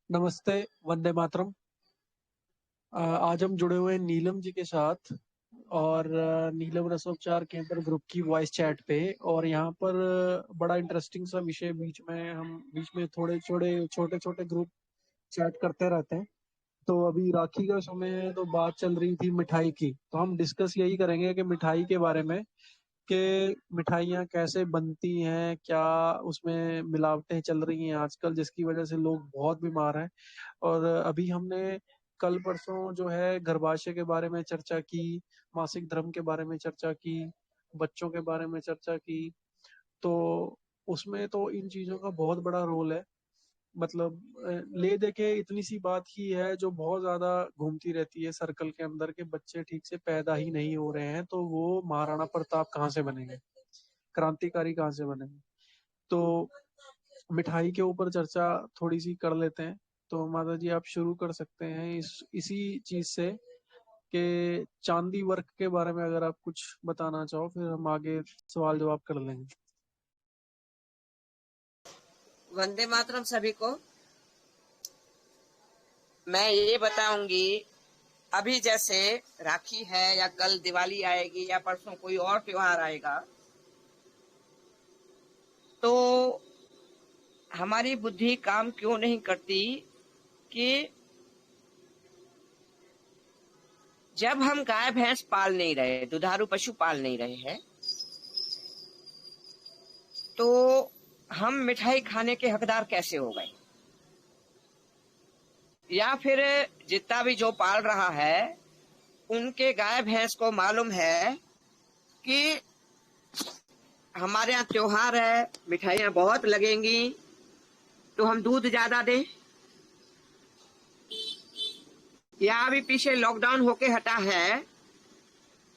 नमस्ते। वंदे मातरम। आज हम जुड़े हुए हैं नीलम जी के साथ और नीलम रसोपचार केंद्र ग्रुप की वॉइस चैट पे। और यहाँ पर बड़ा इंटरेस्टिंग सा विषय बीच में थोड़े छोटे छोटे छोटे ग्रुप चैट करते रहते हैं। तो अभी राखी का समय है तो बात चल रही थी मिठाई की, तो हम डिस्कस यही करेंगे कि मिठाई के बारे में कि मिठाइयाँ कैसे बनती हैं, क्या उसमें मिलावटें चल रही हैं आजकल जिसकी वजह से लोग बहुत बीमार हैं। और अभी हमने कल परसों जो है गर्भाशय के बारे में चर्चा की, मासिक धर्म के बारे में चर्चा की, बच्चों के बारे में चर्चा की। तो उसमें तो इन चीजों का बहुत बड़ा रोल है। मतलब ले दे के इतनी सी बात ही है जो बहुत ज्यादा घूमती रहती है सर्कल के अंदर के बच्चे ठीक से पैदा ही नहीं हो रहे हैं, तो वो महाराणा प्रताप कहाँ से बनेंगे, क्रांतिकारी कहाँ से बनेंगे। तो मिठाई के ऊपर चर्चा थोड़ी सी कर लेते हैं। तो माता जी आप शुरू कर सकते हैं इसी चीज से कि चांदी वर्क के बारे में अगर आप कुछ बताना चाहो, फिर हम आगे सवाल जवाब कर लेंगे। वंदे मातरम सभी को। मैं ये बताऊंगी, अभी जैसे राखी है या कल दिवाली आएगी या परसों कोई और त्योहार आएगा, तो हमारी बुद्धि काम क्यों नहीं करती कि जब हम गाय भैंस पाल नहीं रहे, दुधारू पशु पाल नहीं रहे हैं, तो हम मिठाई खाने के हकदार कैसे हो गए। या फिर जितना भी जो पाल रहा है उनके गाय भैंस को मालूम है कि हमारे यहाँ त्योहार है, मिठाइयाँ बहुत लगेंगी, तो हम दूध ज्यादा दें। या अभी पीछे लॉकडाउन होके हटा है,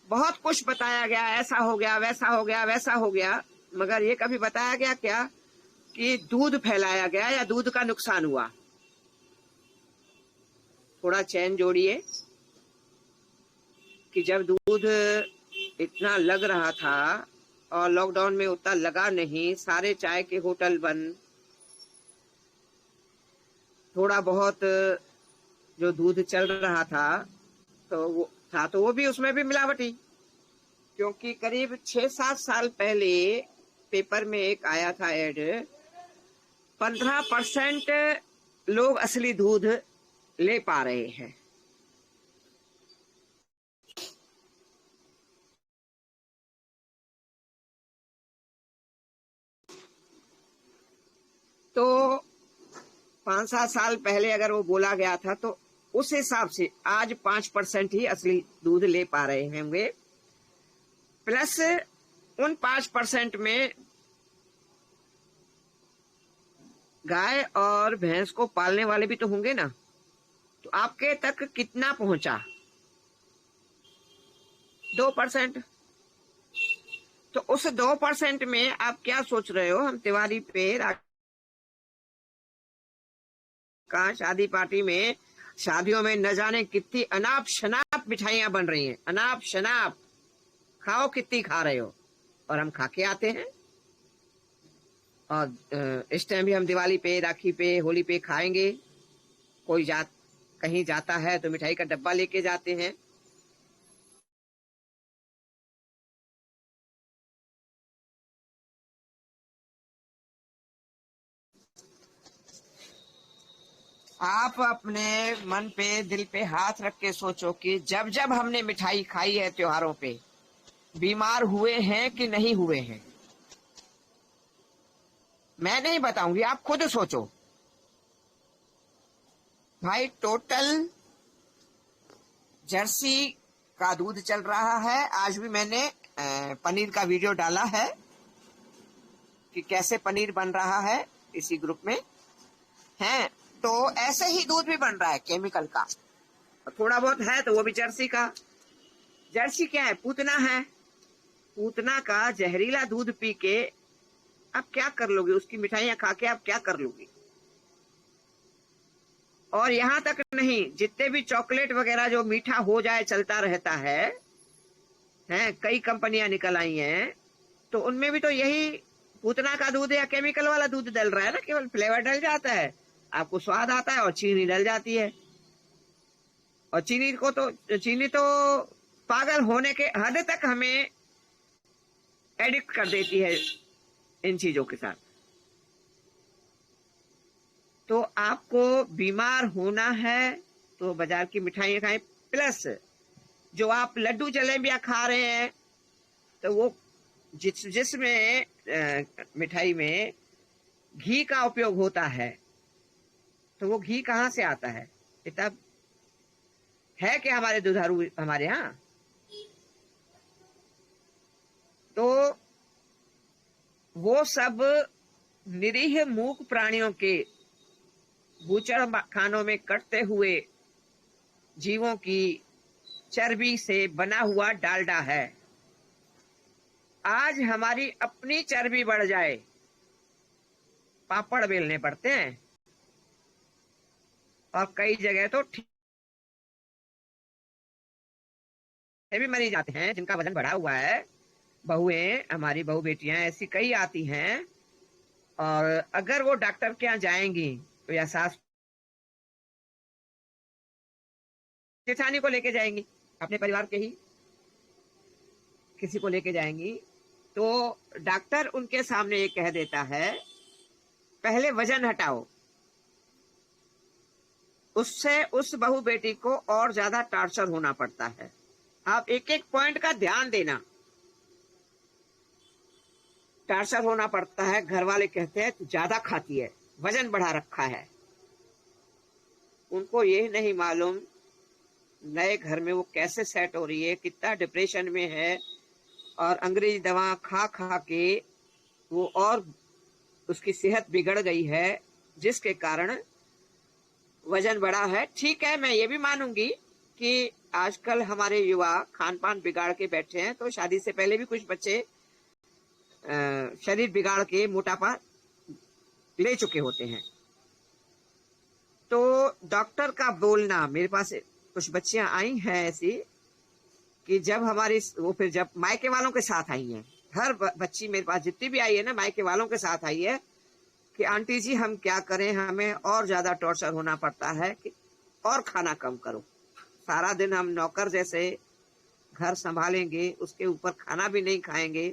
बहुत कुछ बताया गया, ऐसा हो गया, वैसा हो गया, वैसा हो गया, मगर ये कभी बताया गया क्या कि दूध फैलाया गया या दूध का नुकसान हुआ। थोड़ा चैन जोड़िए कि जब दूध इतना लग रहा था और लॉकडाउन में उतना लगा नहीं, सारे चाय के होटल बंद, थोड़ा बहुत जो दूध चल रहा था तो वो भी उसमें भी मिलावटी। क्योंकि करीब 6-7 साल पहले पेपर में एक आया था एड, 15% लोग असली दूध ले पा रहे हैं। तो 5-7 साल पहले अगर वो बोला गया था तो उस हिसाब से आज 5% ही असली दूध ले पा रहे होंगे। प्लस उन 5% में गाय और भैंस को पालने वाले भी तो होंगे ना, तो आपके तक कितना पहुंचा? 2%। तो उस 2% में आप क्या सोच रहे हो, हम तिवारी पे का शादी पार्टी में, शादियों में न जाने कितनी अनाप शनाप मिठाइयां बन रही हैं, अनाप शनाप, खाओ कितनी खा रहे हो। और हम खा के आते हैं। और इस टाइम भी हम दिवाली पे, राखी पे, होली पे खाएंगे। कोई कहीं जाता है तो मिठाई का डब्बा लेके जाते हैं। आप अपने मन पे, दिल पे हाथ रख के सोचो कि जब जब हमने मिठाई खाई है त्योहारों पे, बीमार हुए हैं कि नहीं हुए हैं। मैं नहीं बताऊंगी, आप खुद सोचो भाई। टोटल जर्सी का दूध चल रहा है। आज भी मैंने पनीर का वीडियो डाला है कि कैसे पनीर बन रहा है, इसी ग्रुप में है। तो ऐसे ही दूध भी बन रहा है केमिकल का, थोड़ा बहुत है तो वो भी जर्सी का। जर्सी क्या है? पूतना है। पूतना का जहरीला दूध पी के आप क्या कर लोगे? उसकी मिठाइयां खा के आप क्या कर लोगे? और यहाँ तक नहीं, जितने भी चॉकलेट वगैरह जो मीठा हो जाए चलता रहता है, हैं कई कंपनियां निकल आई हैं, तो उनमें भी तो यही पूतना का दूध या केमिकल वाला दूध डल रहा है ना, केवल फ्लेवर डल जाता है। आपको स्वाद आता है और चीनी डल जाती है। और चीनी तो पागल होने के हद तक हमें एडिक्ट कर देती है इन चीजों के साथ। तो आपको बीमार होना है तो बाजार की मिठाइयाँ खाएं, प्लस जो आप लड्डू जलेबियाँ खा रहे हैं तो वो जिसमें मिठाई में घी का उपयोग होता है, तो वो घी कहाँ से आता है? इतना है कि हमारे दुधारू हमारे यहाँ। तो वो सब निरीह मूक प्राणियों के बूचड़ खानों में कटते हुए जीवों की चर्बी से बना हुआ डालडा है। आज हमारी अपनी चर्बी बढ़ जाए, पापड़ बेलने पड़ते हैं, और कई जगह तो भी मरीज आते हैं जिनका वजन बढ़ा हुआ है। बहुएं, हमारी बहू बेटियां ऐसी कई आती हैं, और अगर वो डॉक्टर के यहाँ जाएंगी तो या सास जेठानी को लेके जाएंगी, अपने परिवार के ही किसी को लेके जाएंगी, तो डॉक्टर उनके सामने ये कह देता है पहले वजन हटाओ। उससे उस बहू बेटी को और ज्यादा टॉर्चर होना पड़ता है। आप एक एक पॉइंट का ध्यान देना, टॉर्चर होना पड़ता है। घर वाले कहते हैं तू ज्यादा खाती है, वजन बढ़ा रखा है। उनको ये नहीं मालूम नए घर में वो कैसे सेट हो रही है, कितना डिप्रेशन में है, और अंग्रेजी दवा खा खा के वो और उसकी सेहत बिगड़ गई है, जिसके कारण वजन बढ़ा है। ठीक है, मैं ये भी मानूंगी कि आजकल हमारे युवा खान पान बिगाड़ के बैठे हैं, तो शादी से पहले भी कुछ बच्चे शरीर बिगाड़ के मोटापा ले चुके होते हैं। तो डॉक्टर का बोलना, मेरे पास कुछ बच्चियां आई हैं ऐसी कि जब हमारी वो फिर जब मायके वालों के साथ आई हैं, हर बच्ची मेरे पास जितनी भी आई है ना मायके वालों के साथ आई है कि आंटी जी हम क्या करें, हमें और ज्यादा टॉर्चर होना पड़ता है कि और खाना कम करो। सारा दिन हम नौकर जैसे घर संभालेंगे, उसके ऊपर खाना भी नहीं खाएंगे,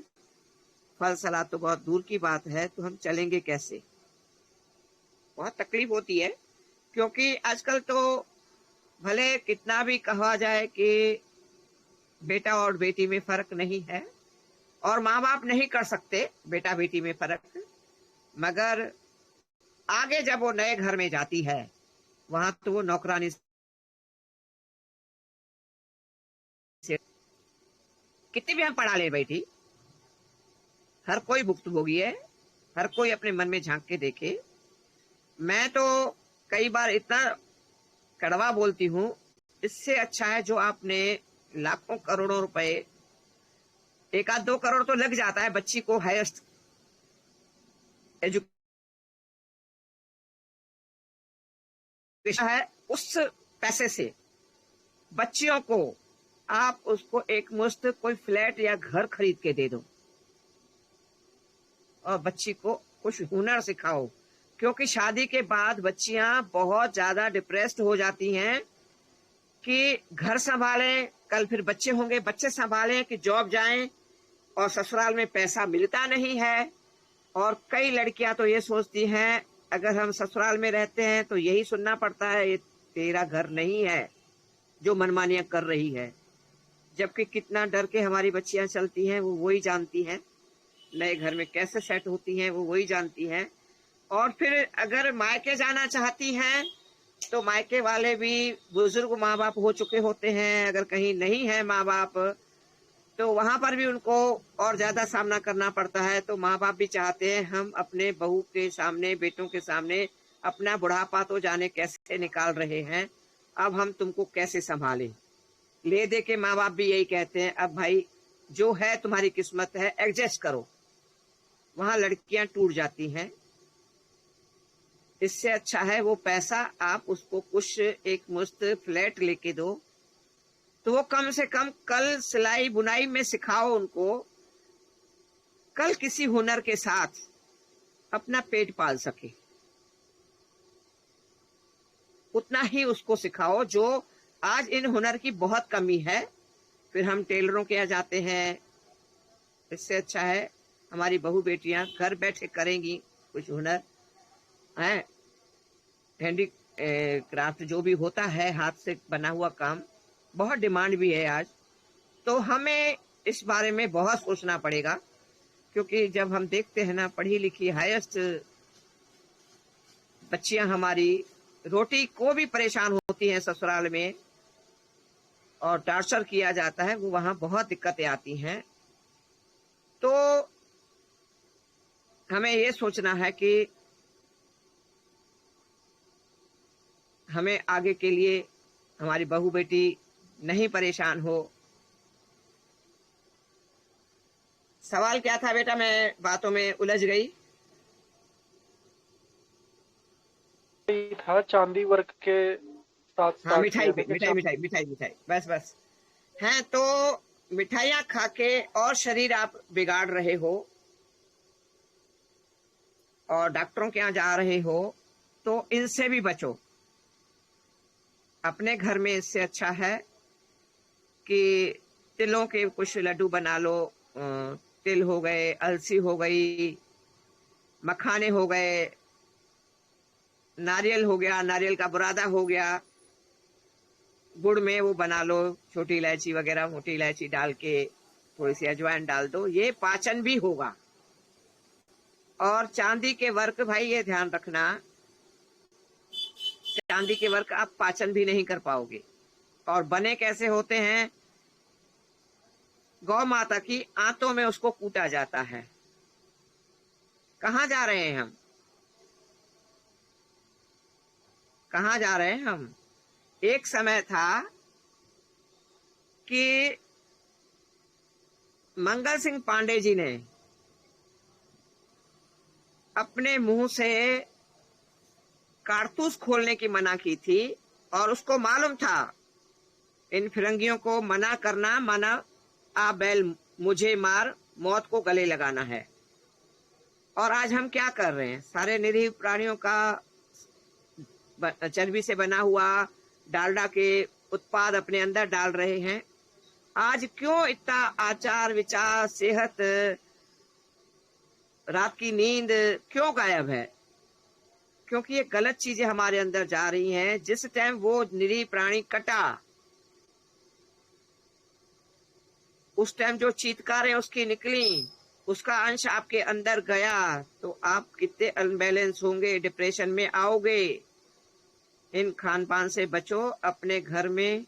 फल सलाद तो बहुत दूर की बात है, तो हम चलेंगे कैसे? बहुत तकलीफ होती है। क्योंकि आजकल तो भले कितना भी कहा जाए कि बेटा और बेटी में फर्क नहीं है, और माँ बाप नहीं कर सकते बेटा बेटी में फर्क, मगर आगे जब वो नए घर में जाती है वहां तो वो नौकरानी से कितनी भी हम पढ़ा ले बेटी, हर कोई भुक्तभोगी है, हर कोई अपने मन में झांक के देखे। मैं तो कई बार इतना कड़वा बोलती हूँ, इससे अच्छा है जो आपने लाखों करोड़ों रुपए, 1-2 करोड़ तो लग जाता है बच्ची को हाईएस्ट एजुकेशन है, उस पैसे से बच्चियों को आप उसको एक मुश्त कोई फ्लैट या घर खरीद के दे दो, और बच्ची को कुछ हुनर सिखाओ। क्योंकि शादी के बाद बच्चियां बहुत ज्यादा डिप्रेस्ड हो जाती हैं कि घर संभालें, कल फिर बच्चे होंगे, बच्चे संभालें कि जॉब जाएं, और ससुराल में पैसा मिलता नहीं है। और कई लड़कियां तो ये सोचती हैं अगर हम ससुराल में रहते हैं तो यही सुनना पड़ता है, ये तेरा घर नहीं है जो मनमानियां कर रही है। जबकि कितना डर के हमारी बच्चियां चलती हैं वो वही जानती हैं, नए घर में कैसे सेट होती हैं वो वही जानती हैं। और फिर अगर मायके जाना चाहती हैं तो मायके वाले भी बुजुर्ग माँ बाप हो चुके होते हैं, अगर कहीं नहीं है माँ बाप तो वहां पर भी उनको और ज्यादा सामना करना पड़ता है। तो माँ बाप भी चाहते हैं हम अपने बहू के सामने, बेटों के सामने अपना बुढ़ापा तो जाने कैसे निकाल रहे हैं, अब हम तुमको कैसे संभालें। ले दे के माँ बाप भी यही कहते हैं अब भाई जो है तुम्हारी किस्मत है, एडजस्ट करो। वहां लड़कियां टूट जाती हैं। इससे अच्छा है वो पैसा आप उसको कुछ एक मुश्त फ्लैट लेके दो, तो वो कम से कम कल सिलाई बुनाई में सिखाओ उनको, कल किसी हुनर के साथ अपना पेट पाल सके। उतना ही उसको सिखाओ जो आज इन हुनर की बहुत कमी है। फिर हम टेलरों के यहाँ जाते हैं, इससे अच्छा है हमारी बहू बेटियां घर बैठे करेंगी कुछ हुनर है। हैंडी क्राफ्ट जो भी होता है हाथ से बना हुआ काम, बहुत डिमांड भी है आज। तो हमें इस बारे में बहुत सोचना पड़ेगा, क्योंकि जब हम देखते हैं ना पढ़ी लिखी हाईएस्ट बच्चियां हमारी रोटी को भी परेशान होती हैं ससुराल में और टॉर्चर किया जाता है, वो वहां बहुत दिक्कतें आती हैं। तो हमें ये सोचना है कि हमें आगे के लिए हमारी बहू बेटी नहीं परेशान हो। सवाल क्या था बेटा, मैं बातों में उलझ गई। था चांदी वर्क के साथ हाँ, स्टार्ट मिठाई किया था पे, कि मिठाई मिठाई मिठाई मिठाई, बस बस। हैं तो मिठाइयाँ खा के और शरीर आप बिगाड़ रहे हो और डॉक्टरों के यहाँ जा रहे हो, तो इनसे भी बचो। अपने घर में इससे अच्छा है कि तिलों के कुछ लड्डू बना लो। तिल हो गए, अलसी हो गई, मखाने हो गए, नारियल हो गया, नारियल का बुरादा हो गया, गुड़ में वो बना लो, छोटी इलायची वगैरह मोटी इलायची डाल के थोड़ी सी अजवाइन डाल दो, ये पाचन भी होगा। और चांदी के वर्क भाई ये ध्यान रखना, चांदी के वर्क आप पाचन भी नहीं कर पाओगे। और बने कैसे होते हैं, गौ माता की आंतों में उसको कूटा जाता है। कहाँ जा रहे हैं हम, कहाँ जा रहे हैं हम? एक समय था कि मंगल सिंह पांडे जी ने अपने मुंह से कारतूस खोलने की मना की थी, और उसको मालूम था इन फिरंगियों को मना करना माना आ बैल मुझे मार, मौत को गले लगाना है। और आज हम क्या कर रहे हैं, सारे निरीह प्राणियों का चर्बी से बना हुआ डालडा के उत्पाद अपने अंदर डाल रहे हैं। आज क्यों इतना आचार विचार सेहत रात की नींद क्यों गायब है? क्योंकि ये गलत चीजें हमारे अंदर जा रही हैं। जिस टाइम वो निरीह प्राणी कटा, उस टाइम जो चीत्कारें उसकी निकली, उसका अंश आपके अंदर गया, तो आप कितने अनबैलेंस होंगे, डिप्रेशन में आओगे। इन खान पान से बचो। अपने घर में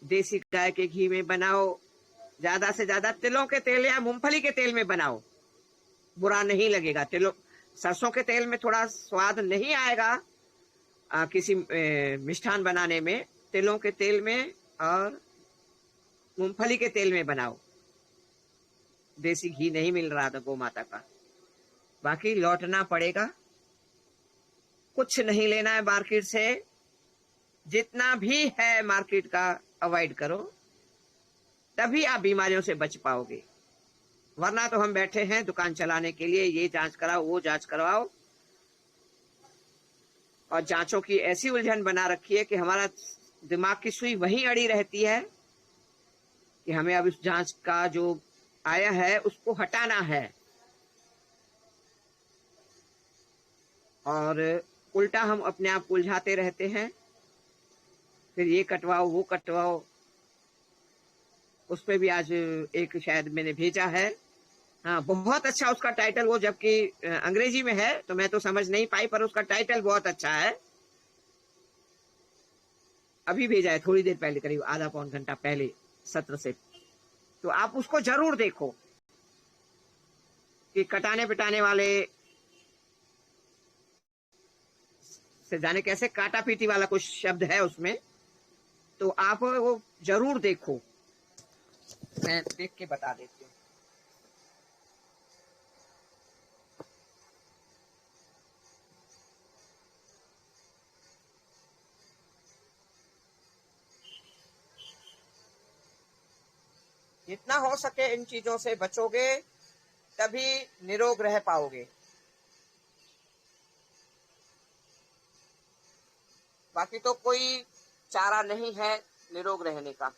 देसी गाय के घी में बनाओ, ज्यादा से ज्यादा तिलों के तेल या मूंगफली के तेल में बनाओ, बुरा नहीं लगेगा। तिलों सरसों के तेल में थोड़ा स्वाद नहीं आएगा किसी मिष्ठान बनाने में। तिलों के तेल में और मूंगफली के तेल में बनाओ। देसी घी नहीं मिल रहा था गौ माता का, बाकी लौटना पड़ेगा। कुछ नहीं लेना है मार्केट से, जितना भी है मार्केट का अवॉइड करो, तभी आप बीमारियों से बच पाओगे। वरना तो हम बैठे हैं दुकान चलाने के लिए, ये जांच कराओ वो जांच करवाओ, और जांचों की ऐसी उलझन बना रखी है कि हमारा दिमाग की सुई वहीं अड़ी रहती है कि हमें अब इस जांच का जो आया है उसको हटाना है। और उल्टा हम अपने आप उलझाते रहते हैं, फिर ये कटवाओ वो कटवाओ। उस पर भी आज एक शायद मैंने भेजा है, हाँ बहुत अच्छा उसका टाइटल, वो जबकि अंग्रेजी में है तो मैं तो समझ नहीं पाई, पर उसका टाइटल बहुत अच्छा है। अभी भेजा है थोड़ी देर पहले, करीब आधा पौन घंटा पहले सत्र से। तो आप उसको जरूर देखो कि कटाने पिटाने वाले से जाने कैसे काटा पीटी वाला कुछ शब्द है उसमें, तो आप वो जरूर देखो। मैं देख के बता देती हूँ। जितना हो सके इन चीजों से बचोगे, तभी निरोग रह पाओगे। बाकी तो कोई चारा नहीं है निरोग रहने का।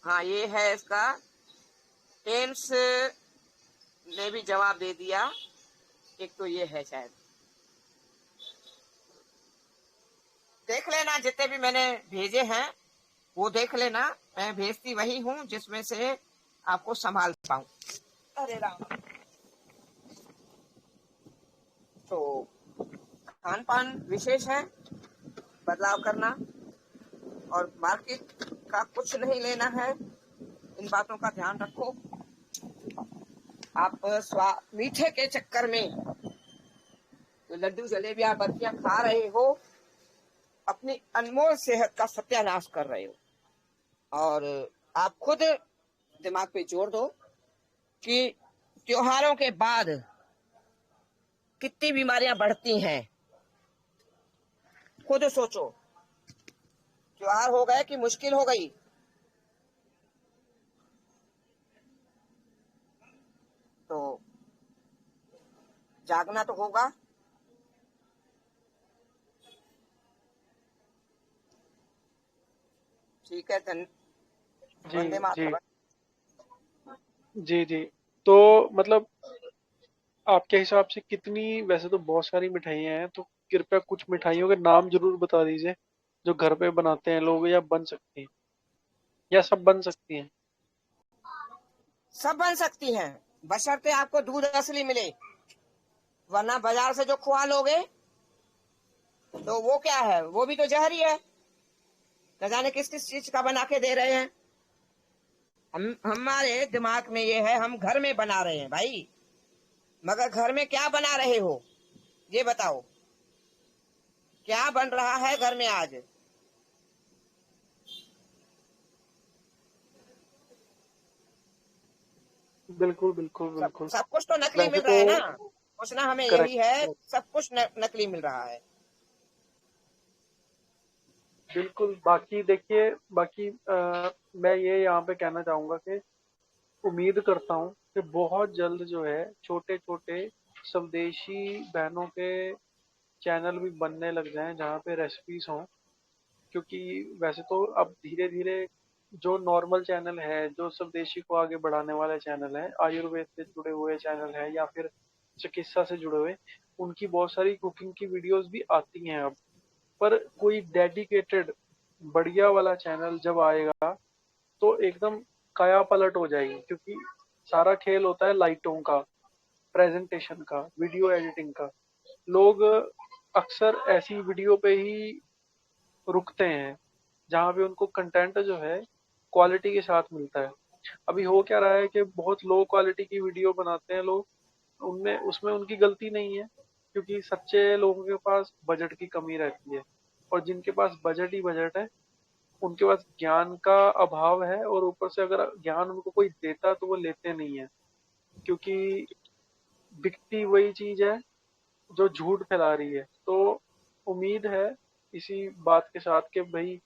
हाँ, ये है इसका। टेंस ने भी जवाब दे दिया। एक तो ये है शायद, देख लेना जितने भी मैंने भेजे हैं वो देख लेना। मैं भेजती वही हूँ जिसमें से आपको संभाल पाऊं। अरे राम। तो खान पान विशेष है, बदलाव करना, और मार्केट का कुछ नहीं लेना है। इन बातों का ध्यान रखो। आप मीठे के चक्कर में जो लड्डू जलेबियां बर्फियां खा रहे हो, अपनी अनमोल सेहत का सत्यानाश कर रहे हो। और आप खुद दिमाग पे जोर दो कि त्योहारों के बाद कितनी बीमारियां बढ़ती हैं। खुद सोचो, त्योहार हो गए कि मुश्किल हो गई। तो जागना तो होगा। ठीक है, जी वंदे जी मातरम। जी जी। तो मतलब आपके हिसाब से कितनी, वैसे तो बहुत सारी मिठाइयाँ हैं, तो कृपया कुछ मिठाइयों के नाम जरूर बता दीजिए जो घर पे बनाते हैं लोग, या बन सकती हैं, या सब बन सकती हैं। सब बन सकती हैं, बशर्ते आपको दूध असली मिले। वरना बाजार से जो खुआ लोगे तो वो क्या है, वो भी तो जहर ही है। न जाने किस किस चीज का बना के दे रहे हैं। हम हमारे दिमाग में ये है, हम घर में बना रहे हैं भाई। मगर घर में क्या बना रहे हो ये बताओ, क्या बन रहा है घर में आज? बिल्कुल बिल्कुल सब बिल्कुल। सब कुछ तो नकली वैसे मिल रहा तो है ना। पूछना हमें यही है, करेक्ट। सब कुछ नकली मिल रहा है। बिल्कुल। बाकी देखिए, बाकी मैं ये यहाँ पे कहना चाहूंगा कि उम्मीद करता हूँ कि बहुत जल्द जो है छोटे छोटे स्वदेशी बहनों के चैनल भी बनने लग जाएं जहाँ पे रेसिपीज हों। क्योंकि वैसे तो अब धीरे धीरे जो नॉर्मल चैनल है, जो स्वदेशी को आगे बढ़ाने वाले चैनल है, आयुर्वेद से जुड़े हुए चैनल है या फिर चिकित्सा से जुड़े हुए, उनकी बहुत सारी कुकिंग की वीडियोस भी आती हैं अब। पर कोई डेडिकेटेड बढ़िया वाला चैनल जब आएगा तो एकदम काया पलट हो जाएगी। क्योंकि सारा खेल होता है लाइटों का, प्रेजेंटेशन का, वीडियो एडिटिंग का। लोग अक्सर ऐसी वीडियो पे ही रुकते हैं जहाँ पे उनको कंटेंट जो है क्वालिटी के साथ मिलता है। अभी हो क्या रहा है कि बहुत लो क्वालिटी की वीडियो बनाते हैं लोग, उनमें उसमें उनकी गलती नहीं है, क्योंकि सच्चे लोगों के पास बजट की कमी रहती है। और जिनके पास बजट ही बजट है, उनके पास ज्ञान का अभाव है, और ऊपर से अगर ज्ञान उनको कोई देता तो वो लेते नहीं है। क्योंकि बिकती वही चीज है जो झूठ फैला रही है। तो उम्मीद है इसी बात के साथ कि भाई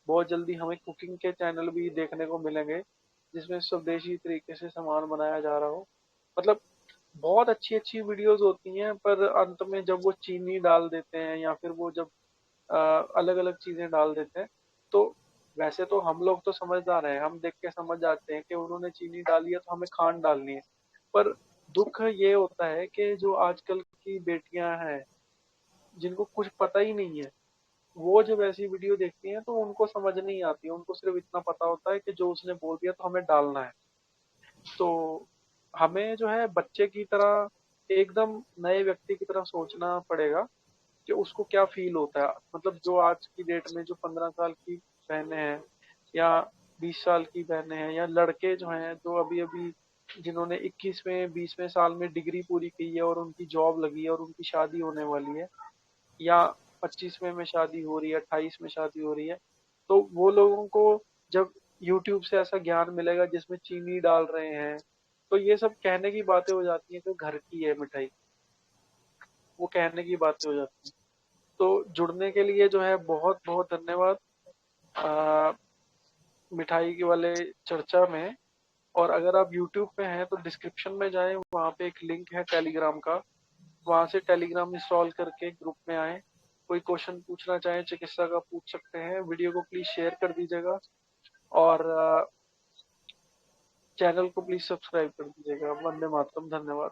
बहुत जल्दी हमें कुकिंग के चैनल भी देखने को मिलेंगे जिसमें स्वदेशी तरीके से सामान बनाया जा रहा हो। मतलब बहुत अच्छी अच्छी वीडियोस होती हैं, पर अंत में जब वो चीनी डाल देते हैं या फिर वो जब अलग अलग चीजें डाल देते हैं, तो वैसे तो हम लोग तो समझदार हैं, हम देख के समझ जाते हैं कि उन्होंने चीनी डाली है तो हमें खांड डालनी है। पर दुख ये होता है कि जो आजकल की बेटियां हैं जिनको कुछ पता ही नहीं है, वो जब ऐसी वीडियो देखती हैं तो उनको समझ नहीं आती, उनको सिर्फ इतना पता होता है कि जो उसने बोल दिया तो हमें डालना है। तो हमें जो है बच्चे की तरह, एकदम नए व्यक्ति की तरह सोचना पड़ेगा कि उसको क्या फील होता है। मतलब जो आज की डेट में जो 15 साल की बहनें हैं या 20 साल की बहनें हैं, या लड़के जो हैं जो अभी अभी जिन्होंने 21वें 20वें साल में डिग्री पूरी की है और उनकी जॉब लगी है और उनकी शादी होने वाली है, या 25वें में शादी हो रही है, 28 में शादी हो रही है, तो वो लोगों को जब यूट्यूब से ऐसा ज्ञान मिलेगा जिसमें चीनी डाल रहे हैं, तो ये सब कहने की बातें हो जाती हैं कि घर की है मिठाई, वो कहने की बातें हो जाती हैं। तो जुड़ने के लिए जो है बहुत बहुत धन्यवाद आ, मिठाई के वाले चर्चा में। और अगर आप यूट्यूब पे हैं तो डिस्क्रिप्शन में जाएं, वहाँ पे एक लिंक है टेलीग्राम का, वहाँ से टेलीग्राम इंस्टॉल करके ग्रुप में आए कोई क्वेश्चन पूछना चाहें चिकित्सा का पूछ सकते हैं। वीडियो को प्लीज शेयर कर दीजिएगा और चैनल को प्लीज सब्सक्राइब कर दीजिएगा। वंदे मातरम। धन्यवाद।